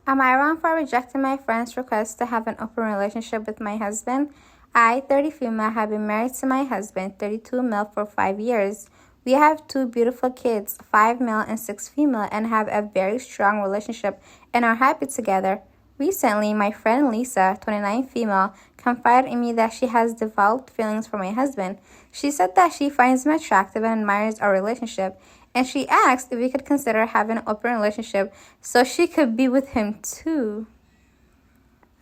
Am I wrong for rejecting my friend's request to have an open relationship with my husband? I, 30 female, have been married to my husband, 32 male, for 5 years. We have 2 beautiful kids, 5 male and 6 female, and have a very strong relationship and are happy together. Recently, my friend Lisa, 29 female, confided in me that she has developed feelings for my husband. She said that she finds him attractive and admires our relationship, and she asked if we could consider having an open relationship so she could be with him too.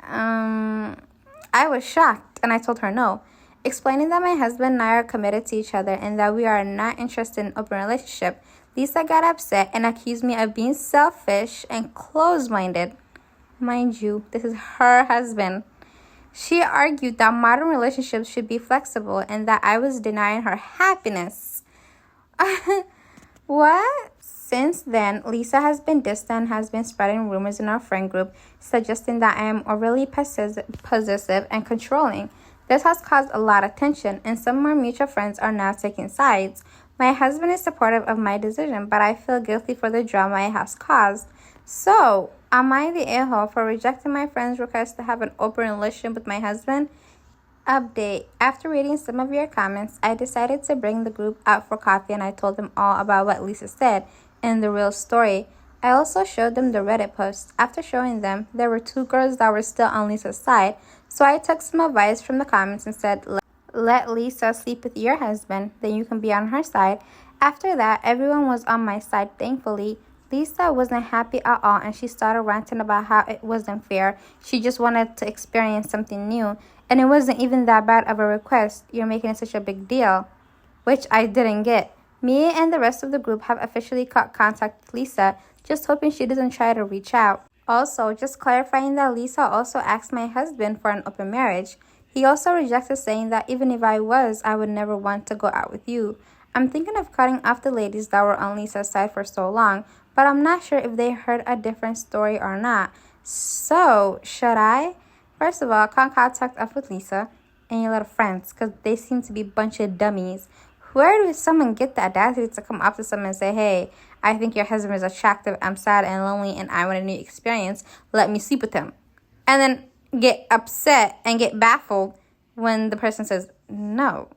I was shocked and I told her no, explaining that my husband and I are committed to each other and that we are not interested in an open relationship. Lisa got upset and accused me of being selfish and closed-minded. Mind you, this is her husband. She argued that modern relationships should be flexible and that I was denying her happiness. What? Since then, Lisa has been distant and has been spreading rumors in our friend group, suggesting that I am overly possessive and controlling. This has caused a lot of tension, and some of our mutual friends are now taking sides. My husband is supportive of my decision, but I feel guilty for the drama it has caused. So, am I the a-hole for rejecting my friend's request to have an open relationship with my husband? Update. After reading some of your comments, I decided to bring the group out for coffee and I told them all about what Lisa said and the real story. I also showed them the Reddit post. After showing them, there were 2 girls that were still on Lisa's side, so I took some advice from the comments and said, let Lisa sleep with your husband, then you can be on her side. After that, everyone was on my side, thankfully. Lisa wasn't happy at all and she started ranting about how it wasn't fair. She just wanted to experience something new, and it wasn't even that bad of a request. You're making it such a big deal, which I didn't get. Me and the rest of the group have officially cut contact with Lisa, just hoping she doesn't try to reach out. Also, just clarifying that Lisa also asked my husband for an open marriage. He also rejected, saying that even if I was, I would never want to go out with you. I'm thinking of cutting off the ladies that were on Lisa's side for so long, but I'm not sure if they heard a different story or not. So, should I? First of all, can't contact up with Lisa and your little friends because they seem to be a bunch of dummies. Where does someone get the audacity to come up to someone and say, hey, I think your husband is attractive, I'm sad and lonely, and I want a new experience, let me sleep with him. And then get upset and get baffled when the person says no.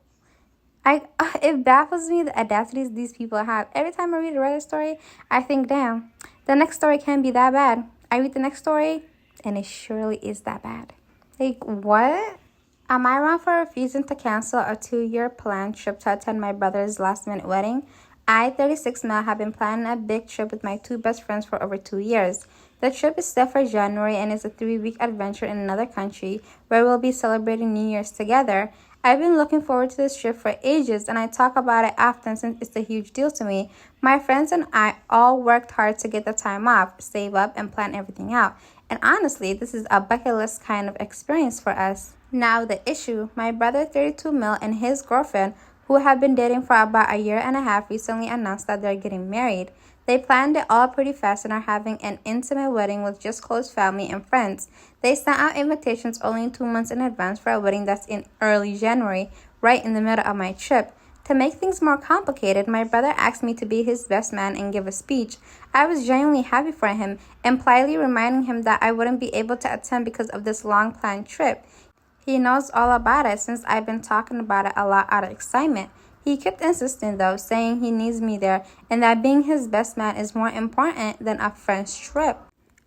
It baffles me the audacities these people have. Every time I read a Reddit story, I think, damn, the next story can't be that bad. I read the next story, and it surely is that bad. Like, what? Am I wrong for refusing to cancel a 2-year planned trip to attend my brother's last-minute wedding? I, 36 male, have been planning a big trip with my 2 best friends for over 2 years. The trip is set for January and is a 3-week adventure in another country where we'll be celebrating New Year's together. I've been looking forward to this trip for ages, and I talk about it often since it's a huge deal to me. My friends and I all worked hard to get the time off, save up, and plan everything out. And honestly, this is a bucket list kind of experience for us. Now the issue, my brother 32 mil and his girlfriend, who have been dating for about a year and a half, recently announced that they're getting married. They planned it all pretty fast and are having an intimate wedding with just close family and friends. They sent out invitations only 2 months in advance for a wedding that's in early January, right in the middle of my trip. To make things more complicated, my brother asked me to be his best man and give a speech. I was genuinely happy for him and politely reminding him that I wouldn't be able to attend because of this long-planned trip. He knows all about it since I've been talking about it a lot out of excitement. He kept insisting though, saying he needs me there and that being his best man is more important than a friend's trip.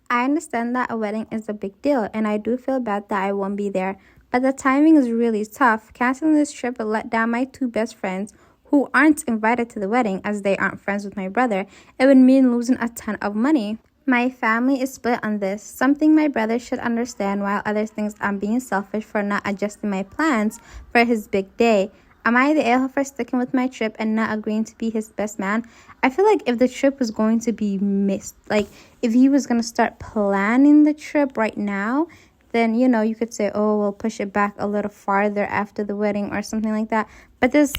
I understand that a wedding is a big deal and I do feel bad that I won't be there, but the timing is really tough. Canceling this trip would let down my 2 best friends who aren't invited to the wedding as they aren't friends with my brother. It would mean losing a ton of money. My family is split on this, something my brother should understand, while others think I'm being selfish for not adjusting my plans for his big day. Am I the a-hole for sticking with my trip and not agreeing to be his best man? I feel like if the trip was going to be missed, like if he was going to start planning the trip right now, then, you could say, oh, we'll push it back a little farther after the wedding or something like that. But this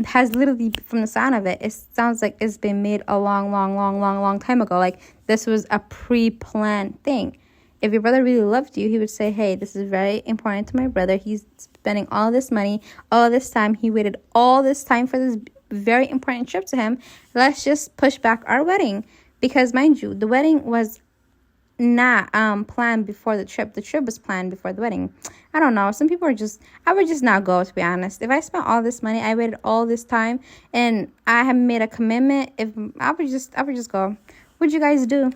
has literally, from the sound of it, it sounds like it's been made a long time ago. Like this was a pre-planned thing. If your brother really loved you, he would say, hey, this is very important to my brother. He's spending all this money, all this time. He waited all this time for this very important trip to him. Let's just push back our wedding. Because mind you, the wedding was not planned before the trip. The trip was planned before the wedding. I don't know. Some people are just, I would just not go, to be honest. If I spent all this money, I waited all this time, and I have made a commitment, if I would just go. What'd you guys do?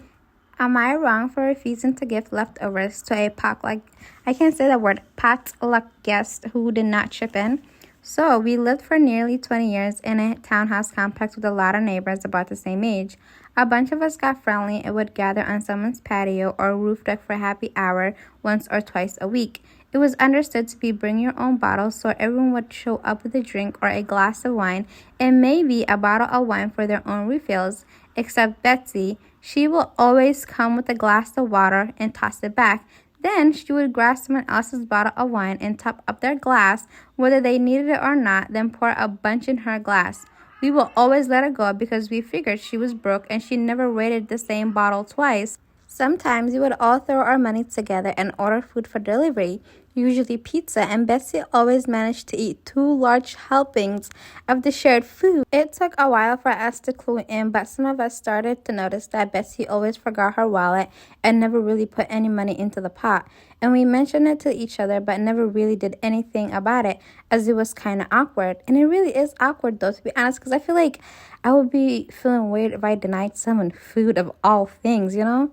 Am I wrong for refusing to give leftovers to a potluck? I can't say that word, potluck guest who did not chip in? So, we lived for nearly 20 years in a townhouse complex with a lot of neighbors about the same age. A bunch of us got friendly and would gather on someone's patio or roof deck for happy hour once or twice a week. It was understood to be bring your own bottle, so everyone would show up with a drink or a glass of wine and maybe a bottle of wine for their own refills. Except Betsy, she will always come with a glass of water and toss it back. Then she would grab someone else's bottle of wine and top up their glass, whether they needed it or not, then pour a bunch in her glass. We will always let her go because we figured she was broke and she never raided the same bottle twice. Sometimes we would all throw our money together and order food for delivery, usually pizza, and Betsy always managed to eat 2 large helpings of the shared food. It took a while for us to clue in, but some of us started to notice that Betsy always forgot her wallet and never really put any money into the pot. And we mentioned it to each other, but never really did anything about it, as it was kind of awkward. And it really is awkward, though, to be honest, because I feel like I would be feeling weird if I denied someone food of all things, you know?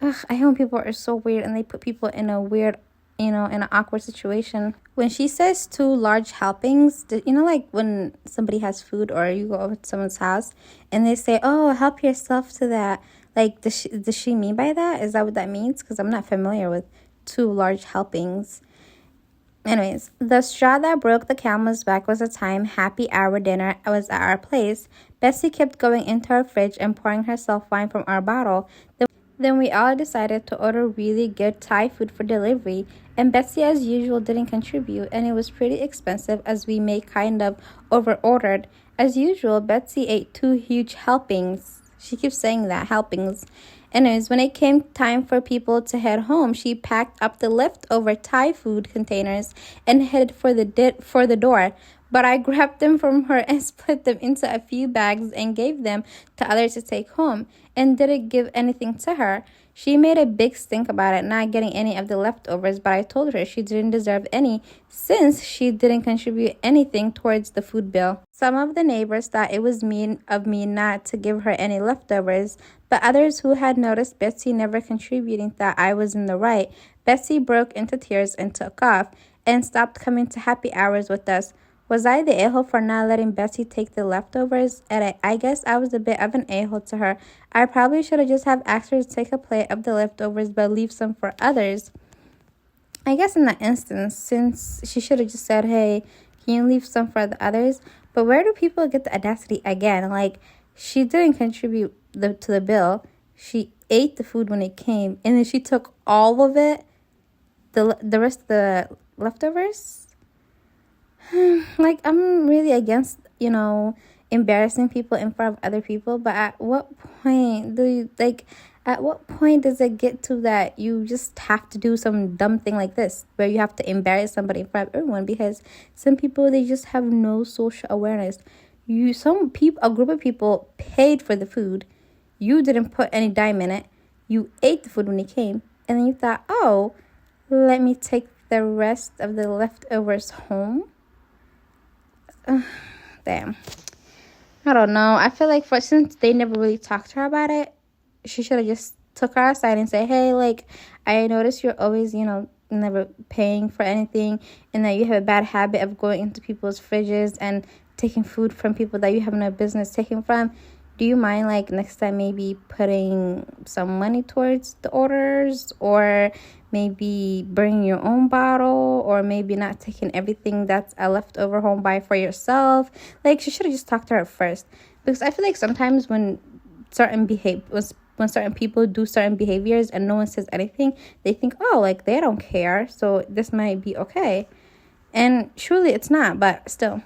Ugh, I hate when people are so weird and they put people in a weird, in an awkward situation. When she says 2 large helpings, like when somebody has food or you go over to someone's house and they say, oh, help yourself to that. Like, does she mean by that? Is that what that means? Because I'm not familiar with 2 large helpings. Anyways, the straw that broke the camel's back was the time happy hour dinner was at our place. Bessie kept going into our fridge and pouring herself wine from our bottle. Then we all decided to order really good Thai food for delivery, and Betsy as usual didn't contribute, and it was pretty expensive as we may kind of over-ordered. As usual, Betsy ate 2 huge helpings. She keeps saying that, helpings. Anyways, when it came time for people to head home, she packed up the leftover Thai food containers and headed for the door. But I grabbed them from her and split them into a few bags and gave them to others to take home, and didn't give anything to her. She made a big stink about it not getting any of the leftovers, but I told her she didn't deserve any since she didn't contribute anything towards the food bill. Some of the neighbors thought it was mean of me not to give her any leftovers, but others who had noticed Betsy never contributing thought I was in the right. Betsy broke into tears and took off and stopped coming to happy hours with us. Was I the a-hole for not letting Betsy take the leftovers? And I guess I was a bit of an a-hole to her. I probably should have just have asked her to take a plate of the leftovers but leave some for others. I guess in that instance, since she should have just said, hey, can you leave some for the others? But where do people get the audacity again? Like, she didn't contribute to the bill. She ate the food when it came, and then she took all of it, the rest of the leftovers. Like, I'm really against, embarrassing people in front of other people, but at what point does it get to that you just have to do some dumb thing like this, where you have to embarrass somebody in front of everyone? Because some people, they just have no social awareness. A group of people paid for the food. You didn't put any dime in it. You ate the food when it came, and then you thought, oh, let me take the rest of the leftovers home. Damn. I don't know. I feel like since they never really talked to her about it, she should have just took her aside and say, hey, like, I noticed you're always, never paying for anything, and that you have a bad habit of going into people's fridges and taking food from people that you have no business taking from. Do you mind, like, next time maybe putting some money towards the orders, or maybe bringing your own bottle, or maybe not taking everything that's a leftover home buy for yourself? Like, she should have just talked to her first, because I feel like sometimes when certain people do certain behaviors and no one says anything, they think, oh, like, they don't care, so this might be okay. And truly it's not, but still.